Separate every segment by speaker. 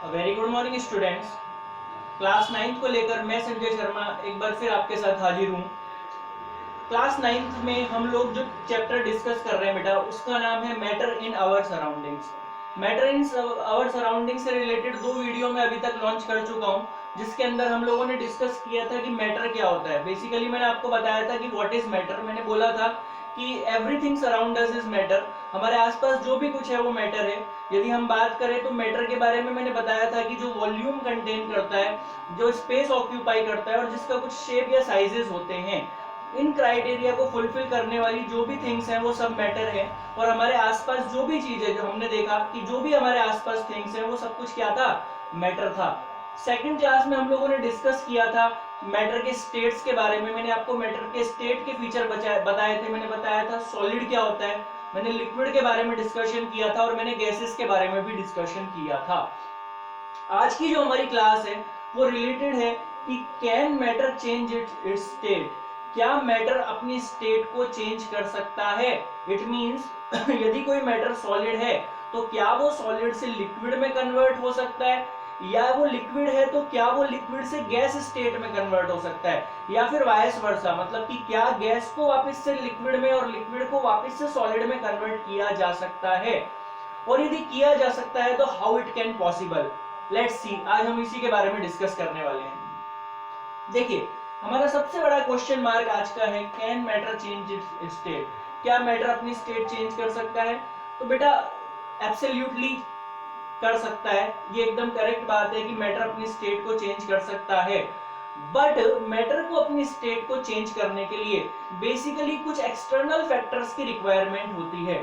Speaker 1: Very good morning students. Class 9th को लेकर मैं संजय शर्मा एक बार फिर आपके साथ हाजिर हूँ। क्लास 9th में हम लोग जो चैप्टर डिस्कस कर रहे हैं बेटा, उसका नाम है matter in our surroundings. Matter in our surroundings से रिलेटेड 2 वीडियो मैं अभी तक लॉन्च कर चुका हूँ, जिसके अंदर हम लोगों ने डिस्कस किया था कि मैटर क्या होता है। बेसिकली मैंने आपको बताया था कि व्हाट इज मैटर। मैंने बोला था कि everything surround us is matter. हमारे आसपास जो भी कुछ है वो मैटर है। यदि हम बात करें तो मैटर के बारे में मैंने बताया था कि जो वॉल्यूम कंटेन करता है, जो स्पेस ऑक्यूपाई करता है और जिसका कुछ शेप या साइजेस होते हैं, इन क्राइटेरिया को फुलफिल करने वाली जो भी थिंग्स हैं वो सब मैटर है। और हमारे आसपास जो भी चीज है, जो हमने देखा कि जो भी हमारे आसपास थिंग्स हैं वो सब कुछ क्या था, मैटर था। सेकंड क्लास में हम लोगों ने डिस्कस किया था मैटर के स्टेट्स के बारे में। मैंने आपको मैटर के स्टेट के फीचर बताए थे। मैंने बताया था सॉलिड क्या होता है, मैंने लिक्विड के बारे में डिस्कशन किया था और मैंने गैसेस के बारे में भी डिस्कशन किया था। आज की जो हमारी क्लास है वो रिलेटेड है कि can matter change it's state. क्या मैटर अपनी स्टेट को चेंज कर सकता है। इट मींस यदि कोई मैटर सॉलिड है तो क्या वो सॉलिड से लिक्विड में कन्वर्ट हो सकता है, या वो लिक्विड है तो क्या वो लिक्विड से गैस स्टेट में कन्वर्ट हो सकता है, या फिर वाइस वर्सा, मतलब कि क्या गैस को वापस से लिक्विड में और लिक्विड को वापस से सॉलिड में कन्वर्ट किया जा सकता है। और यदि किया जा सकता है तो how it can possible. Let's see, आज हम इसी के बारे में डिस्कस करने वाले हैं। देखिए, हमारा सबसे बड़ा क्वेश्चन मार्क आज का है can matter change it's state. क्या मैटर अपनी स्टेट चेंज कर सकता है। तो बेटा एब्सोल्युटली कर सकता है। ये एकदम करेक्ट बात है कि मैटर अपनी स्टेट को चेंज कर सकता है। बट मैटर को अपनी स्टेट को चेंज करने के लिए बेसिकली कुछ एक्सटर्नल फैक्टर्स की रिक्वायरमेंट होती है।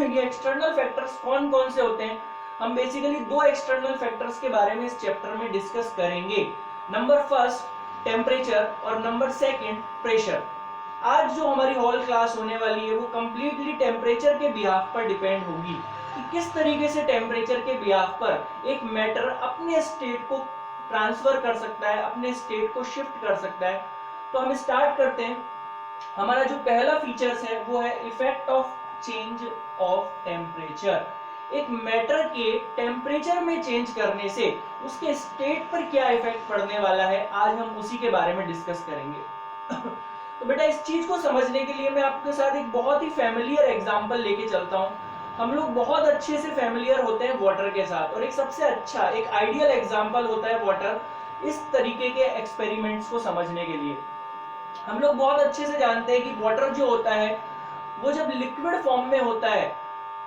Speaker 1: ये एक्सटर्नल फैक्टर्स कौन कौन से होते हैं, हम बेसिकली 2 एक्सटर्नल फैक्टर्स के बारे में इस चैप्टर में डिस्कस करेंगे। नंबर फर्स्ट टेम्परेचर और नंबर सेकंड प्रेशर। आज जो हमारी हॉल क्लास होने वाली है वो कंप्लीटली टेम्परेचर के बिहाफ पर डिपेंड होगी कि किस तरीके से टेम्परेचर के बिहाफ पर एक मैटर अपने स्टेट को ट्रांसफर कर सकता है, अपने स्टेट को शिफ्ट कर सकता है। तो हम स्टार्ट करते हैं। हमारा जो पहला फीचर्स है वो है effect of change of temperature. एक मैटर के टेम्परेचर में चेंज करने से उसके स्टेट पर क्या इफेक्ट पड़ने वाला है, आज हम उसी के बारे में डिस्कस करेंगे। तो बेटा इस चीज को समझने के लिए मैं आपके साथ एक बहुत ही फैमिलियर एग्जांपल लेके चलता हूँ। हम लोग बहुत अच्छे से फैमिलियर होते हैं वाटर के साथ, और एक सबसे अच्छा एक आइडियल एग्जांपल होता है वाटर इस तरीके के एक्सपेरिमेंट्स को समझने के लिए। हम लोग बहुत अच्छे से जानते हैं कि वाटर जो होता है वो जब लिक्विड फॉर्म में होता है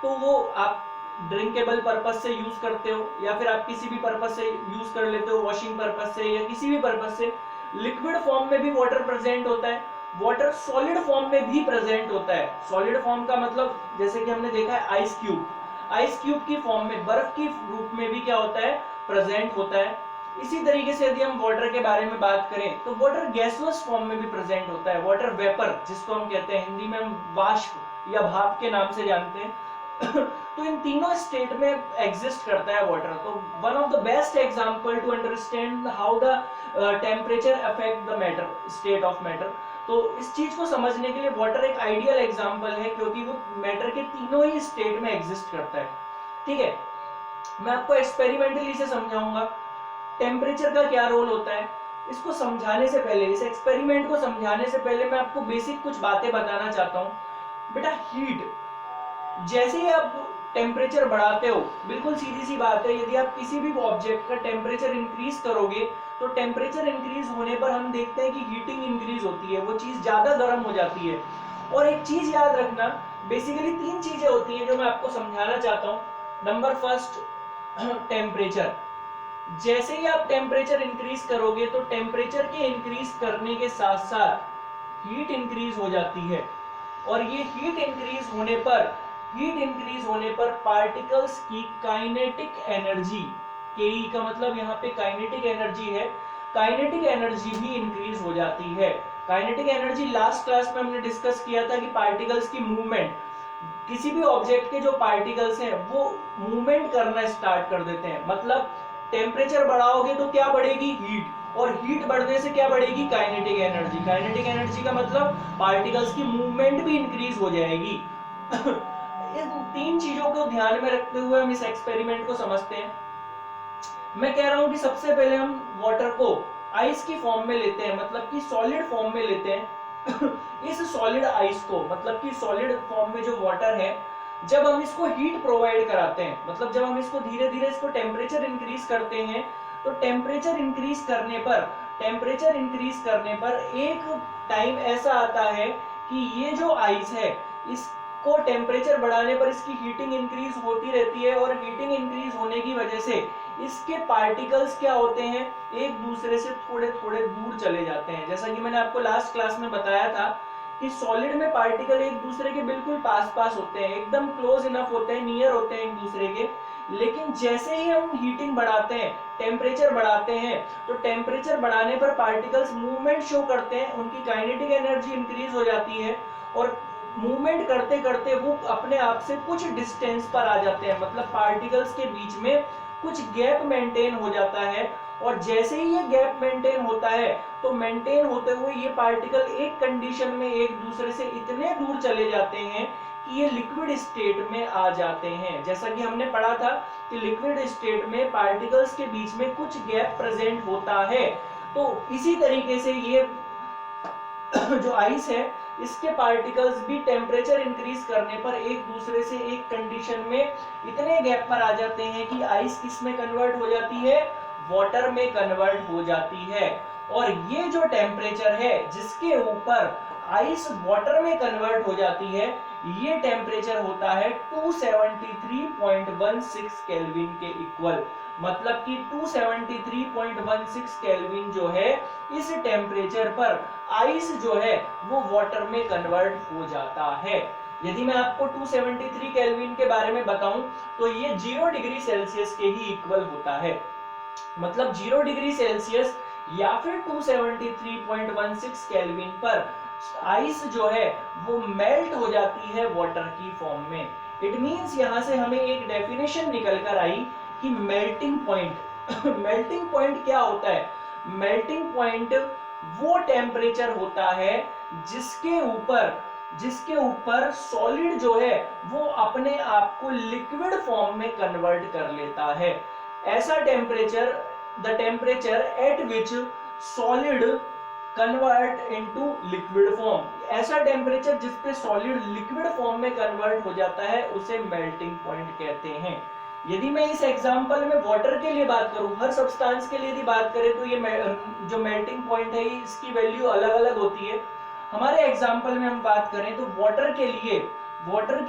Speaker 1: तो वो आप ड्रिंकेबल पर्पज से यूज करते हो, या फिर आप किसी भी पर्पज से यूज कर लेते हो, वॉशिंग पर्पज से या किसी भी पर्पज से। लिक्विड फॉर्म में भी वाटर प्रेजेंट होता है, वाटर सॉलिड फॉर्म में भी प्रेजेंट होता है। सॉलिड फॉर्म का मतलब जैसे कि हमने देखा है आइस क्यूब, आइस क्यूब की फॉर्म में, बर्फ की रूप में भी क्या होता है, प्रेजेंट होता है। इसी तरीके से यदि हम वाटर के बारे में बात करें तो वाटर गैसुअस फॉर्म में भी प्रेजेंट होता है, वाटर वेपर जिसको हम कहते हैं, हिंदी में हम वाष्प या भाप के नाम से जानते हैं। तो इन तीनों स्टेट में एग्जिस्ट करता है वाटर। तो one of the best example to understand how the temperature affect the matter, state of matter. तो इस चीज को समझने के लिए वाटर एक आइडियल एग्जांपल है, क्योंकि वो मैटर के तीनों ही स्टेट में एग्जिस्ट करता है। ठीक है, मैं आपको एक्सपेरिमेंटली से समझाऊंगा टेम्परेचर का क्या रोल होता है। इसको समझाने से पहले, इस एक्सपेरिमेंट को समझाने से पहले मैं आपको बेसिक कुछ बातें बताना चाहता हूँ। बेटा हीट, जैसे ही आप टेम्परेचर बढ़ाते हो, बिल्कुल सीधी सी बात है, यदि आप किसी भी ऑब्जेक्ट का टेम्परेचर इंक्रीज करोगे तो टेम्परेचर इंक्रीज होने पर हम देखते हैं कि हीटिंग इंक्रीज होती है, वो चीज ज्यादा गर्म हो जाती है। और एक चीज याद रखना, बेसिकली 3 चीजें होती हैं जो मैं आपको समझाना चाहता हूँ। Number first temperature. जैसे ही आप टेम्परेचर इंक्रीज करोगे तो टेम्परेचर के इंक्रीज करने के साथ साथ हीट इंक्रीज हो जाती है। और ये हीट इंक्रीज होने पर पार्टिकल्स की काइनेटिक एनर्जी, केई का मतलब यहाँ पे काइनेटिक एनर्जी है, काइनेटिक एनर्जी भी इंक्रीज हो जाती है। काइनेटिक एनर्जी लास्ट क्लास में हमने डिस्कस किया था कि पार्टिकल्स की मूवमेंट, किसी भी ऑब्जेक्ट के जो पार्टिकल्स हैं वो मूवमेंट करना स्टार्ट कर देते हैं। मतलब टेम्परेचर बढ़ाओगे तो क्या बढ़ेगी, हीट, और हीट बढ़ने से क्या बढ़ेगी, काइनेटिक एनर्जी। काइनेटिक एनर्जी का मतलब पार्टिकल्स की मूवमेंट भी इंक्रीज हो जाएगी। इन 3 चीजों को ध्यान में रखते हुए हम इस एक्सपेरिमेंट को समझते हैं। मैं कह रहा हूं कि सबसे पहले हम वाटर को आइस की फॉर्म में लेते हैं, मतलब कि सॉलिड फॉर्म में लेते हैं। इस सॉलिड आइस को, मतलब कि सॉलिड फॉर्म में जो वाटर है, जब हम इसको हीट प्रोवाइड कराते हैं, मतलब जब हम इसको धीरे धीरे इसको टेम्परेचर इंक्रीज करते हैं, तो टेम्परेचर इंक्रीज करने पर एक टाइम ऐसा आता है कि ये जो आइस है, इसको टेम्परेचर बढ़ाने पर इसकी हीटिंग इंक्रीज होती रहती है, और हीटिंग इंक्रीज होने की वजह से इसके पार्टिकल्स क्या होते हैं, एक दूसरे से थोड़े थोड़े दूर चले जाते हैं। जैसा कि मैंने आपको लास्ट क्लास में बताया था कि सॉलिड में पार्टिकल एक दूसरे के बिल्कुल पास पास होते हैं, एकदम क्लोज इनफ होते हैं, नियर होते हैं एक दूसरे के। लेकिन जैसे ही हम हीटिंग बढ़ाते हैं, टेम्परेचर बढ़ाते हैं, तो टेम्परेचर बढ़ाने पर पार्टिकल्स मूवमेंट शो करते हैं, उनकी काइनेटिक एनर्जी इंक्रीज हो जाती है, और मूवमेंट करते करते वो अपने आप से कुछ डिस्टेंस पर आ जाते हैं, मतलब पार्टिकल्स के बीच में कुछ गैप मेंटेन हो जाता है। और जैसे ही ये गैप मेंटेन होता है, तो मेंटेन होते हुए ये पार्टिकल एक कंडीशन में एक दूसरे से इतने दूर चले जाते हैं कि ये लिक्विड स्टेट में आ जाते हैं। जैसा कि हमने पढ़ा था कि लिक्विड स्टेट में पार्टिकल्स के बीच में कुछ गैप प्रेजेंट होता है। तो इसी तरीके से ये जो आइस है, इसके पार्टिकल्स भी टेम्परेचर इंक्रीज करने पर एक दूसरे से एक कंडीशन में इतने गैप पर आ जाते हैं कि आइस किस में कन्वर्ट हो जाती है, वाटर में कन्वर्ट हो जाती है। और ये जो टेम्परेचर है जिसके ऊपर आइस वाटर में कन्वर्ट हो जाती है, ये टेम्परेचर होता है 273.16 केल्विन के इक्वल। मतलब कि 273.16 केल्विन जो है, इस टेम्परेचर पर आइस जो है वो वाटर में कन्वर्ट हो जाता है। यदि मैं आपको 273 केल्विन के बारे में बताऊं, तो ये 0 डिग्री सेल्सियस के ही इक्वल होता है। मतलब 0 डिग्री सेल्सियस या फिर 273.16 केल्विन पर आइस जो है वो मेल्ट हो जाती है वाटर की फॉर्म में। इट मींस यहां से हमें एक डेफिनेशन निकल कर आई कि मेल्टिंग पॉइंट मेल्टिंग पॉइंट क्या होता है? मेल्टिंग पॉइंट वो टेम्परेचर होता है जिसके ऊपर सॉलिड जो है वो अपने आप को लिक्विड फॉर्म में कन्वर्ट कर लेता है। ऐसा temperature, the temperature at which solid convert into liquid form, ऐसा टेम्परेचर जिसपे सॉलिड लिक्विड फॉर्म में कन्वर्ट हो जाता है, उसे मेल्टिंग पॉइंट कहते हैं। यदि मैं इस एग्जांपल में वाटर के लिए बात करूं, हर सब्सटेंस के लिए यदि बात करें, तो ये जो मेल्टिंग पॉइंट है इसकी वैल्यू अलग अलग होती है। हमारे एग्जांपल में हम बात करें तो वाटर के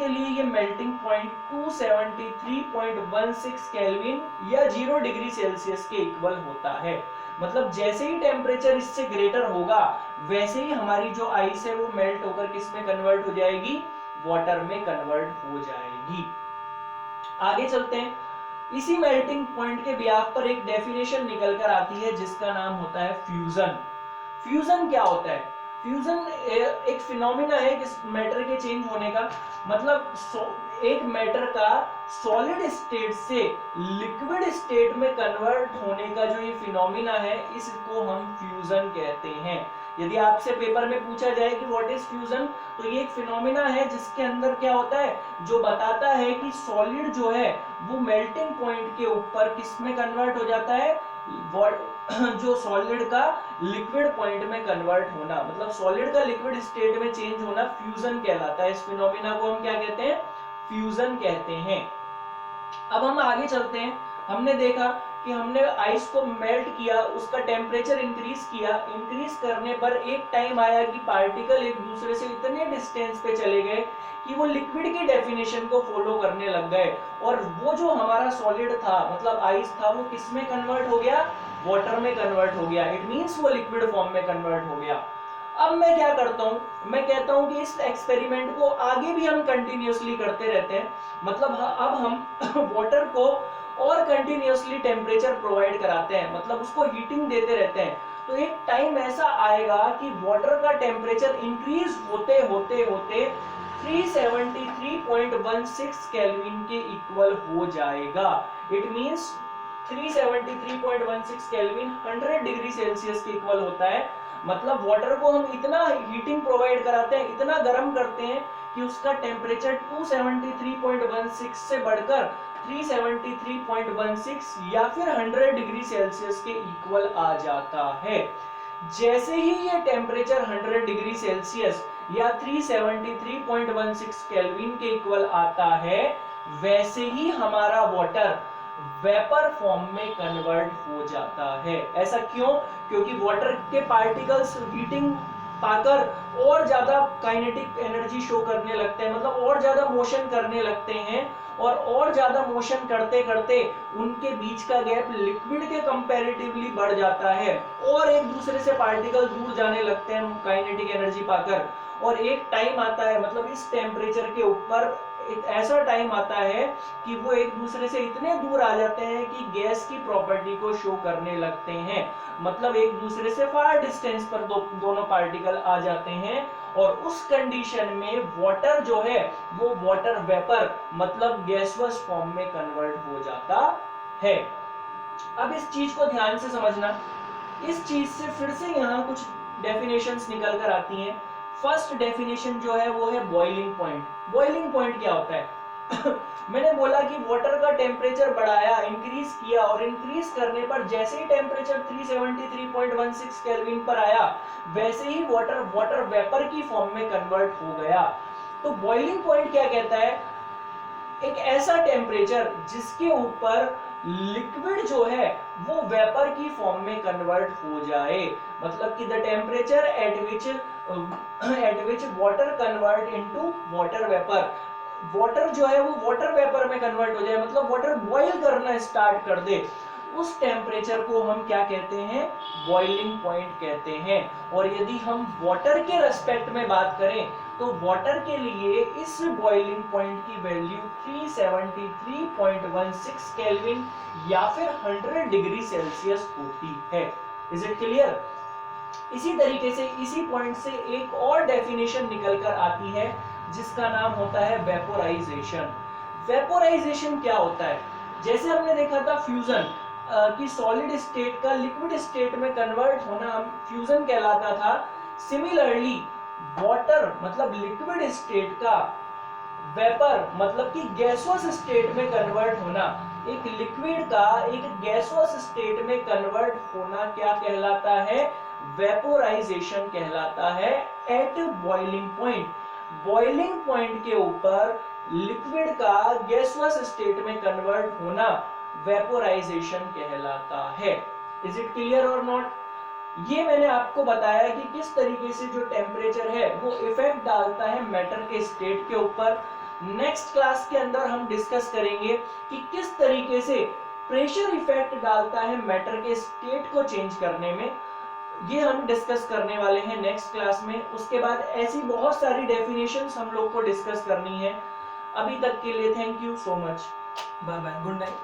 Speaker 1: लिए ये मेल्टिंग पॉइंट 273.16 केल्विन या 0 डिग्री सेल्सियस के इक्वल होता है। मतलब जैसे ही टेम्परेचर इससे ग्रेटर होगा, वैसे ही हमारी जो आइस है वो मेल्ट होकर किस में कन्वर्ट हो जाएगी, वाटर में कन्वर्ट हो जाएगी। आगे चलते हैं। इसी मेल्टिंग पॉइंट के बिहाफ पर एक डेफिनेशन निकल कर आती है जिसका नाम होता है फ्यूजन। फ्यूजन क्या होता है? फ्यूजन एक फिनोमिना है किस मैटर के चेंज होने का। मतलब एक मैटर का सॉलिड स्टेट से लिक्विड स्टेट में कन्वर्ट होने का जो ये फिनोमिना है, इसको हम फ्यूजन कहते हैं। यदि आपसे पेपर में पूछा जाए कि व्हाट इज फ्यूजन, तो ये एक फिनोमिना है जिसके अंदर क्या होता है, जो बताता है कि सॉलिड जो है वो मेल्टिंग पॉइंट के ऊपर किस में कन्वर्ट हो जाता है, जो सॉलिड का लिक्विड पॉइंट में कन्वर्ट होना, मतलब सॉलिड का लिक्विड स्टेट में चेंज होना फ्यूजन कहलाता है। इस फिनोमिना को हम क्या कहते हैं, फ्यूजन कहते हैं। अब हम आगे चलते हैं। हमने देखा कि हमने आइस को मेल्ट किया, उसका टेम्परेचर इंक्रीज किया, इंक्रीज करने पर एक टाइम आया कि पार्टिकल एक दूसरे से इतने डिस्टेंस पे चले गए कि वो लिक्विड की डेफिनेशन को फॉलो करने लग गए, और वो जो हमारा सॉलिड था, मतलब आइस था, वो किस में कन्वर्ट हो गया, वाटर में कन्वर्ट हो गया। इट मींस वो लिक्विड फॉर्म में कन्वर्ट हो गया। अब मैं क्या करता हूं, मैं कहता हूं कि इस एक्सपेरिमेंट को आगे भी हम कंटिन्यूअसली करते रहते हैं। मतलब अब हम वाटर को और कंटिन्यूअसली टेम्परेचर प्रोवाइड कराते हैं, मतलब उसको हीटिंग देते रहते हैं। तो एक टाइम ऐसा आएगा कि वाटर का टेम्परेचर इंक्रीज होते होते होते 373.16 केल्विन के इक्वल हो जाएगा। It means 373.16 kelvin 100 degree Celsius के इक्वल होता है। मतलब वाटर को हम इतना हीटिंग प्रोवाइड कराते हैं, इतना गर्म करते हैं कि उसका टेम्परेचर 273.16 से बढ़कर 373.16 या फिर 100 डिग्री सेल्सियस के इक्वल आ जाता है। जैसे ही ये टेम्परेचर 100 डिग्री सेल्सियस या 373.16 केल्विन के इक्वल आता है, वैसे ही हमारा वाटर वेपर फॉर्म में कन्वर्ट हो जाता है। ऐसा क्यों? क्योंकि वाटर के पार्टिकल्स हीटिंग पाकर और ज्यादा काइनेटिक एनर्जी शो करने लगते हैं, मतलब और ज्यादा मोशन करने लगते हैं, और ज्यादा मोशन करते करते उनके बीच का गैप लिक्विड के कंपैरेटिवली बढ़ जाता है और एक दूसरे से पार्टिकल दूर जाने लगते हैं काइनेटिक एनर्जी पाकर। और एक टाइम आता है, मतलब इस टेम्परेचर के ऊपर एक ऐसा टाइम आता है कि वो एक दूसरे से इतने दूर आ जाते हैं कि गैस की प्रॉपर्टी को शो करने लगते हैं, मतलब एक दूसरे से फार डिस्टेंस पर दोनों पार्टिकल आ जाते हैं। और उस कंडीशन में वाटर जो है वो वाटर वेपर मतलब गैसवस फॉर्म में कन्वर्ट हो जाता है। अब इस चीज को ध्यान से समझना, इस चीज से फिर से यहाँ कुछ डेफिनेशंस निकल कर आती हैं। फर्स्ट डेफिनेशन जो है वो है बॉइलिंग पॉइंट। बॉइलिंग पॉइंट क्या होता है? मैंने बोला कि वाटर का टेम्परेचर बढ़ाया, इंक्रीज किया, और इंक्रीज करने पर जैसे ही टेम्परेचर 373.16 केल्विन पर आया, वैसे ही वाटर वेपर की फॉर्म में कन्वर्ट हो गया। तो बॉइलिंग पॉइंट क्या कहता है? एक ऐसा टेम्परेचर जिसके ऊपर लिक्विड जो है वो वेपर की फॉर्म में कन्वर्ट हो जाए, मतलब कि the temperature at which water convert into water vapour. Water जो है वो वाटर वेपर में कन्वर्ट हो जाए, मतलब वाटर बॉईल करना स्टार्ट कर दे, उस टेम्परेचर को हम क्या कहते हैं? बॉइलिंग पॉइंट कहते हैं। और यदि हम वाटर के रेस्पेक्ट में बात करें तो वाटर के लिए इस बॉइलिंग पॉइंट की वैल्यू 373.16 केल्विन या फिर 100 डिग्री सेल्सियस होती है। Is it clear? इसी तरीके से इसी पॉइंट से एक और डेफिनेशन निकलकर आती है जिसका नाम होता है वेपोराइजेशन। वेपोराइजेशन क्या होता है? जैसे हमने देखा था फ्यूजन कि सॉलिड स्टेट का लिक्विड स्टेट में कन्वर्ट होना फ्यूजन कहलाता था। सिमिलरली वाटर मतलब लिक्विड स्टेट का वेपर मतलब कि गैसोस स्टेट में कन्वर्ट होना, एक लिक्विड का एक गैसोस स्टेट में कन्वर्ट होना क्या कहलाता है? वेपोराइजेशन कहलाता है at boiling point. Boiling point के ऊपर लिक्विड का गैसोस स्टेट में कन्वर्ट होना वेपोराइजेशन कहलाता है। इज इट क्लियर और नॉट? ये मैंने आपको बताया कि किस तरीके से जो टेम्परेचर है वो इफेक्ट डालता है मैटर के स्टेट के ऊपर। नेक्स्ट क्लास के अंदर हम डिस्कस करेंगे कि किस तरीके से प्रेशर इफेक्ट डालता है मैटर के स्टेट को चेंज करने में। ये हम डिस्कस करने वाले हैं नेक्स्ट क्लास में। उसके बाद ऐसी बहुत सारी डेफिनेशंस हम लोग को डिस्कस करनी है। अभी तक के लिए thank you so much, bye bye, good night.